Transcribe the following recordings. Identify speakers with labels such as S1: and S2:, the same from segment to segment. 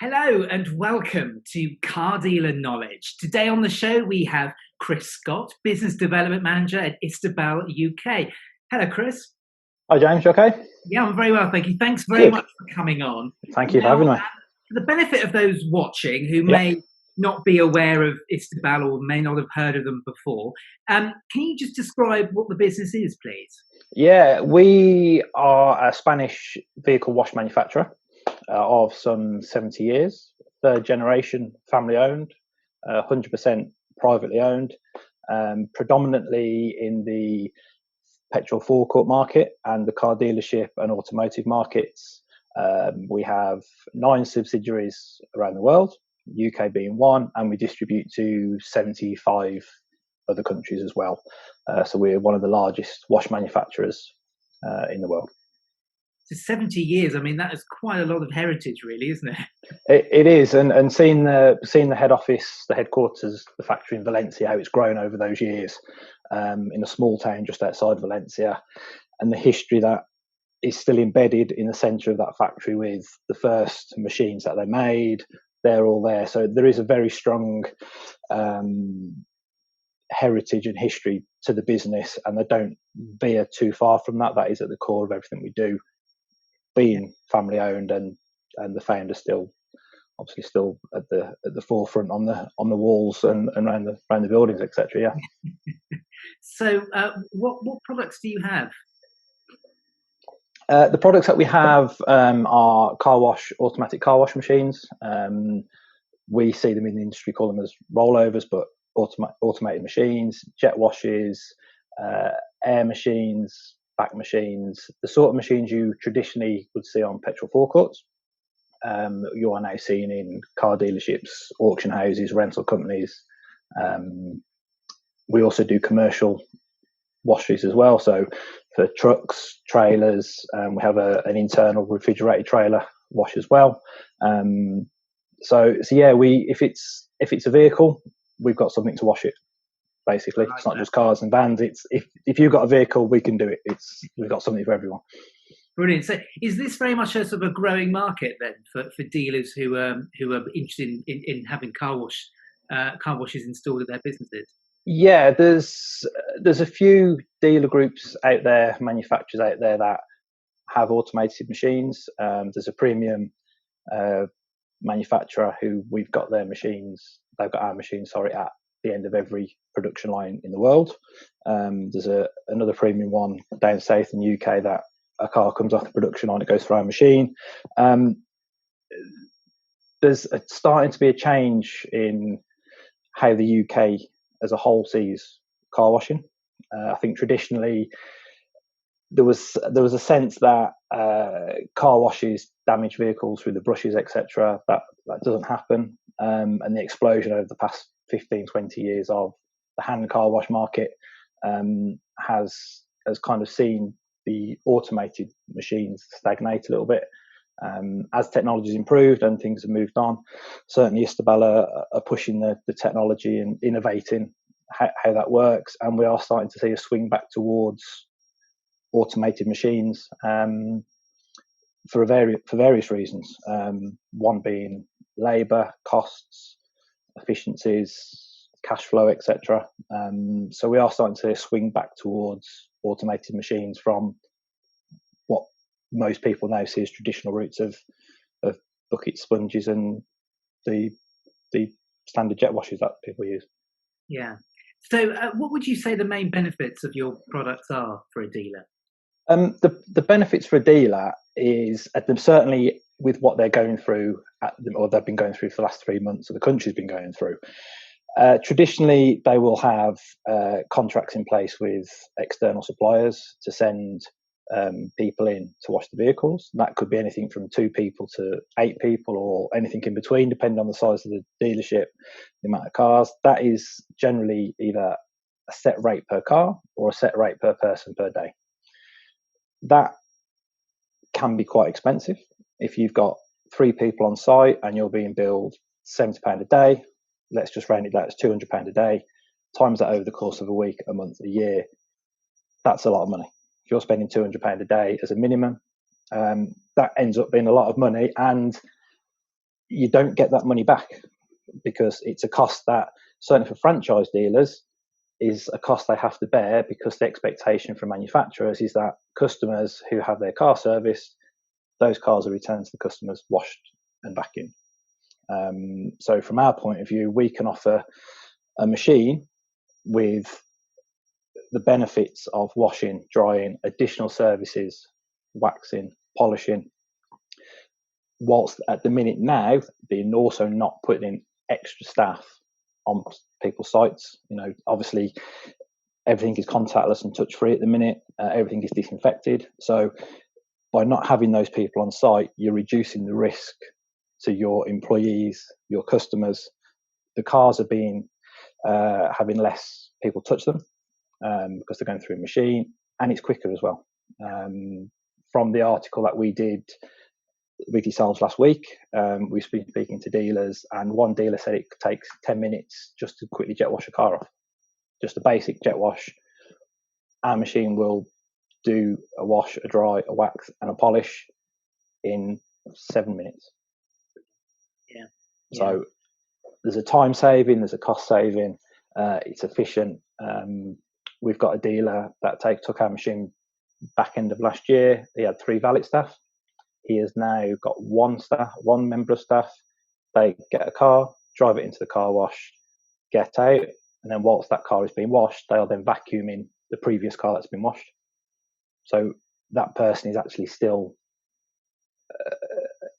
S1: Hello and welcome to Car Dealer Knowledge. Today on the show we have Chris Scott, Business Development Manager at Istobal UK. Hello, Chris.
S2: Hi James, you okay?
S1: Yeah, I'm very well, thank you. Thanks very
S2: Good.
S1: much for coming on.
S2: Thank you for
S1: Now,
S2: having me.
S1: for the benefit of those watching who
S2: Yep.
S1: may not be aware of Istobal or may not have heard of them before, can you just describe what the business is, please?
S2: Yeah, we are a Spanish vehicle wash manufacturer of some 70 years, third generation family owned, 100% privately owned, predominantly in the petrol forecourt market and the car dealership and automotive markets. We have 9 subsidiaries around the world, UK being one, and we distribute to 75 other countries as well. So we're one of the largest wash manufacturers in the world.
S1: So 70 years, I mean, that is quite a lot of heritage, really, isn't it?
S2: It is, and seeing the head office, the headquarters, the factory in Valencia, how it's grown over those years, in a small town just outside Valencia, and the history that is still embedded in the centre of that factory with the first machines that they made. They're all there, so there is a very strong heritage and history to the business, and they don't veer too far from that. That is at the core of everything we do, being family owned, and the founder still obviously still at the forefront on the walls and around the buildings, etc. Yeah.
S1: So, what products do you have?
S2: The products that we have are automatic car wash machines. We see them in the industry, call them as rollovers, but automated machines, jet washes, air machines, back machines, the sort of machines you traditionally would see on petrol forecourts. You are now seeing in car dealerships, auction houses, rental companies. We also do commercial washes as well. So for trucks, trailers, we have an internal refrigerated trailer wash as well. So yeah, if it's a vehicle, we've got something to wash it. Basically, it's not just cars and vans. It's if you've got a vehicle, we can do it. We've got something for everyone.
S1: Brilliant. So, is this very much a sort of a growing market then for dealers who are interested in having car washes installed at their businesses?
S2: Yeah, there's a few dealer groups out there, manufacturers out there that have automated machines. There's a premium manufacturer who we've got their machines. They've got our machines, sorry, at the end of every production line in the world. There's another premium one down south in the UK that a car comes off the production line, it goes through our machine. There's starting to be a change in how the UK as a whole sees car washing. I think traditionally there was a sense that car washes damage vehicles through the brushes, etc. That doesn't happen, and the explosion over the past 15, 20 years of the hand car wash market has kind of seen the automated machines stagnate a little bit. As technology's improved and things have moved on, certainly Istobal are pushing the technology and innovating how that works, and we are starting to see a swing back towards automated machines for various reasons. One being labour costs, efficiencies, cash flow, etc. So we are starting to see a swing back towards automated machines from what most people now see as traditional routes of bucket sponges and the standard jet washes that people use.
S1: Yeah. So, what would you say the main benefits of your products are for a dealer?
S2: The benefits for a dealer is certainly with what they're going through or they've been going through for the last 3 months, or the country's been going through. Traditionally, they will have contracts in place with external suppliers to send people in to wash the vehicles. That could be anything from 2 people to 8 people, or anything in between, depending on the size of the dealership, the amount of cars. That is generally either a set rate per car or a set rate per person per day. That can be quite expensive. If you've got 3 people on site and you're being billed £70 a day, let's just round it out as £200 a day, times that over the course of a week, a month, a year, that's a lot of money. If you're spending £200 a day as a minimum, that ends up being a lot of money. And you don't get that money back, because it's a cost that, certainly for franchise dealers, is a cost they have to bear, because the expectation from manufacturers is that customers who have their car serviced, those cars are returned to the customers washed and back in. So from our point of view, we can offer a machine with the benefits of washing, drying, additional services, waxing, polishing, whilst at the minute now being also not putting in extra staff on people's sites. Obviously everything is contactless and touch free at the minute. Everything is disinfected. So by not having those people on site, you're reducing the risk to your employees, your customers. The cars are being having less people touch them, because they're going through a machine, and it's quicker as well. From the article that we did weekly sales last week, we've been speaking to dealers, and one dealer said it takes 10 minutes just to quickly jet wash a car off. Just a basic jet wash. Our machine will do a wash, a dry, a wax, and a polish in 7 minutes.
S1: Yeah.
S2: So there's a time saving, there's a cost saving, it's efficient. We've got a dealer that took our machine back end of last year. He had 3 valet staff. He has now got one member of staff. They get a car, drive it into the car wash, get out, and then whilst that car is being washed, they'll then vacuum in the previous car that's been washed. So that person is actually still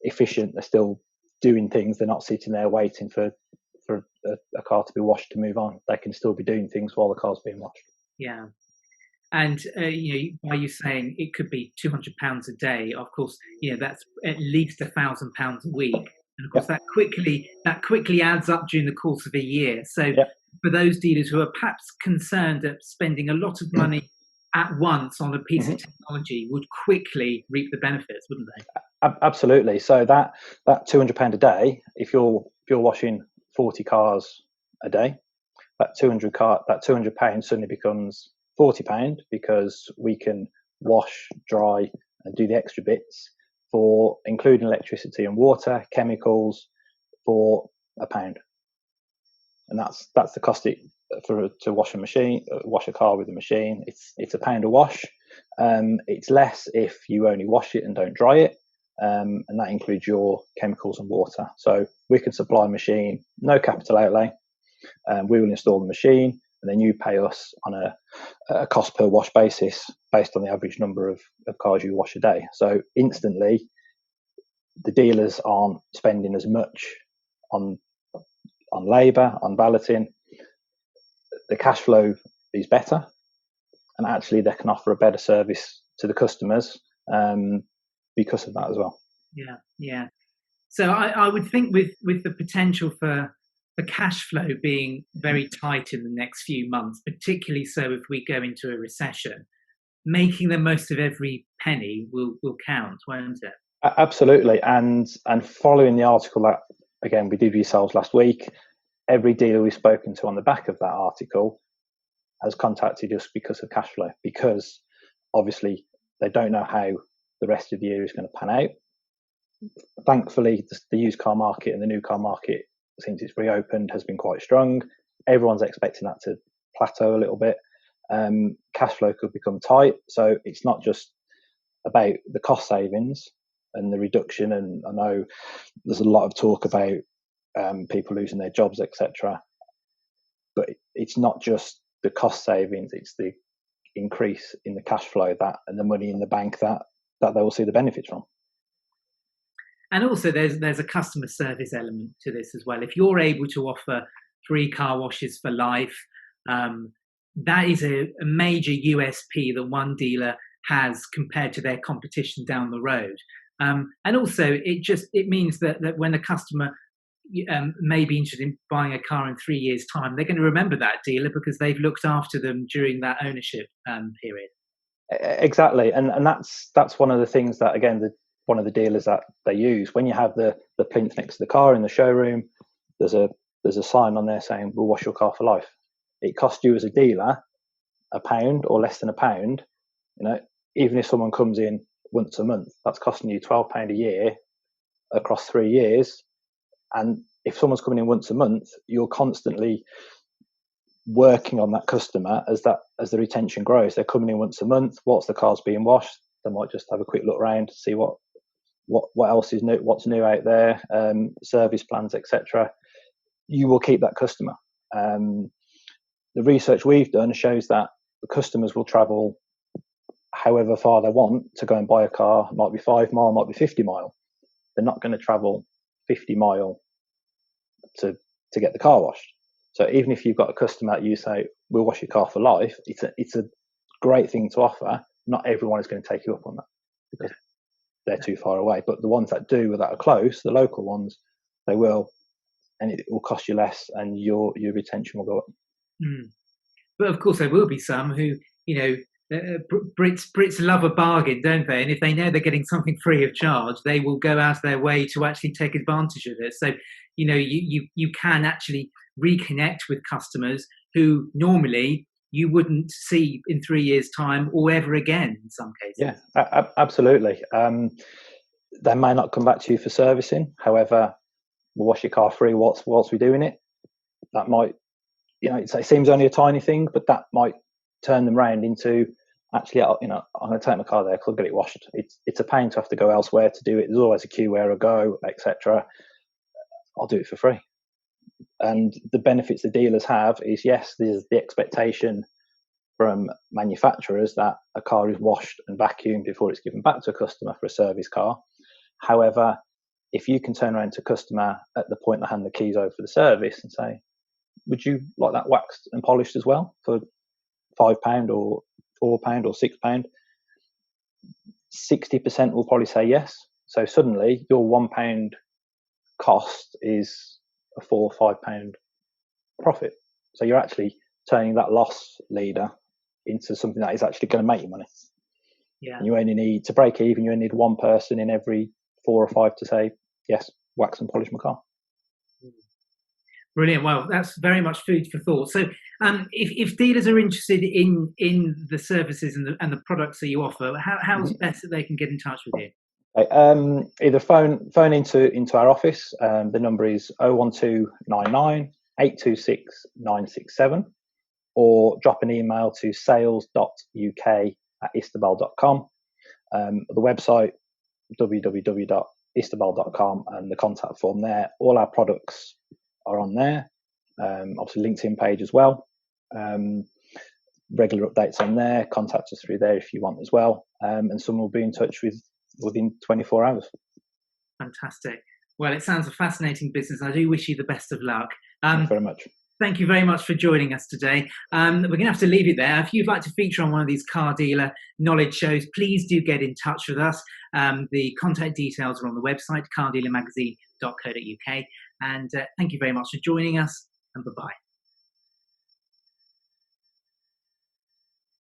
S2: efficient. They're still doing things. They're not sitting there waiting for a car to be washed to move on. They can still be doing things while the car's being washed.
S1: Yeah. And by you saying it could be £200 a day, of course, that's at least £1,000 a week, and of course that quickly adds up during the course of a year. So for those dealers who are perhaps concerned at spending a lot of money at once on a piece of technology, would quickly reap the benefits, wouldn't they?
S2: Absolutely. So that £200 a day, if you're washing 40 cars a day, that £200 suddenly becomes £40, because we can wash, dry, and do the extra bits for, including electricity and water, chemicals, for £1. And that's the cost to wash a car with a machine. It's £1 a wash. It's less if you only wash it and don't dry it, and that includes your chemicals and water. So we can supply a machine, no capital outlay. We will install the machine, and then you pay us on a cost per wash basis based on the average number of cars you wash a day. So instantly, the dealers aren't spending as much on labour, on valeting. The cash flow is better, and actually they can offer a better service to the customers because of that as well.
S1: Yeah. So I would think with the potential for the cash flow being very tight in the next few months, particularly so if we go into a recession, making the most of every penny will count, won't it?
S2: Absolutely. And following the article that, again, we did yourselves last week, every dealer we've spoken to on the back of that article has contacted us because of cash flow, because obviously they don't know how the rest of the year is going to pan out. Thankfully, the used car market and the new car market, since it's reopened, has been quite strong. Everyone's expecting that to plateau a little bit. Cash flow could become tight. So it's not just about the cost savings and the reduction. And I know there's a lot of talk about people losing their jobs, etc. But it's not just the cost savings, it's the increase in the cash flow and the money in the bank that they will see the benefits from.
S1: And also there's a customer service element to this as well. If you're able to offer free car washes for life, that is a major USP that one dealer has compared to their competition down the road. And also it means that when a customer may be interested in buying a car in 3 years' time, they're going to remember that dealer because they've looked after them during that ownership period.
S2: Exactly, and that's one of the things that, again, one of the dealers that they use. When you have the plinth next to the car in the showroom, there's a sign on there saying we'll wash your car for life. It costs you as a dealer £1 or less than £1. Even if someone comes in once a month, that's costing you £12 a year across 3 years. And if someone's coming in once a month, you're constantly working on that customer as the retention grows. They're coming in once a month. Whilst the car's being washed, they might just have a quick look around to see what else is new, what's new out there, service plans, etc. You will keep that customer. The research we've done shows that the customers will travel however far they want to go and buy a car. It might be 5 mile, might be 50 mile. They're not going to travel 50 mile to get the car washed. So even if you've got a customer that you say, we'll wash your car for life, it's a great thing to offer. Not everyone is going to take you up on that because they're too far away. But the ones that do, that are close, the local ones, they will, and it will cost you less, and your retention will go up.
S1: But of course, there will be some who, Brits love a bargain, don't they? And if they know they're getting something free of charge, they will go out of their way to actually take advantage of it. So, you can actually reconnect with customers who normally you wouldn't see in 3 years' time or ever again in some cases.
S2: Yeah, absolutely. They may not come back to you for servicing. However, we'll wash your car free whilst we're doing it. That might, it seems only a tiny thing, but that might turn them round into, actually, I'm going to take my car there because I'll get it washed. It's a pain to have to go elsewhere to do it. There's always a queue where I go, etc. I'll do it for free. And the benefits the dealers have is, yes, there's the expectation from manufacturers that a car is washed and vacuumed before it's given back to a customer for a service car. However, if you can turn around to a customer at the point they hand the keys over for the service and say, would you like that waxed and polished as well for £5 or £4 or £6? 60% will probably say yes. So suddenly your £1 cost is a £4 or £5 profit. So you're actually turning that loss leader into something that is actually going to make you money.
S1: Yeah.
S2: And you only need to break even. You only need one person in every 4 or 5 to say, yes, wax and polish my car.
S1: Brilliant. Well, that's very much food for thought. So if dealers are interested in the services and the products that you offer, how's best that they can get in touch with you?
S2: Either phone into our office. The number is 01299 826 967, or drop an email to sales.uk@istobal.com. The website www.istobal.com, and the contact form there. All our products are on there. Obviously LinkedIn page as well. Regular updates on there. Contact us through there if you want as well. And someone will be in touch within 24 hours.
S1: Fantastic. Well, it sounds a fascinating business. I do wish you the best of luck.
S2: Thank you very much.
S1: Thank you very much for joining us today. We're going to have to leave it there. If you'd like to feature on one of these car dealer knowledge shows, please do get in touch with us. The contact details are on the website, cardealermagazine.co.uk. And thank you very much for joining us, and bye-bye.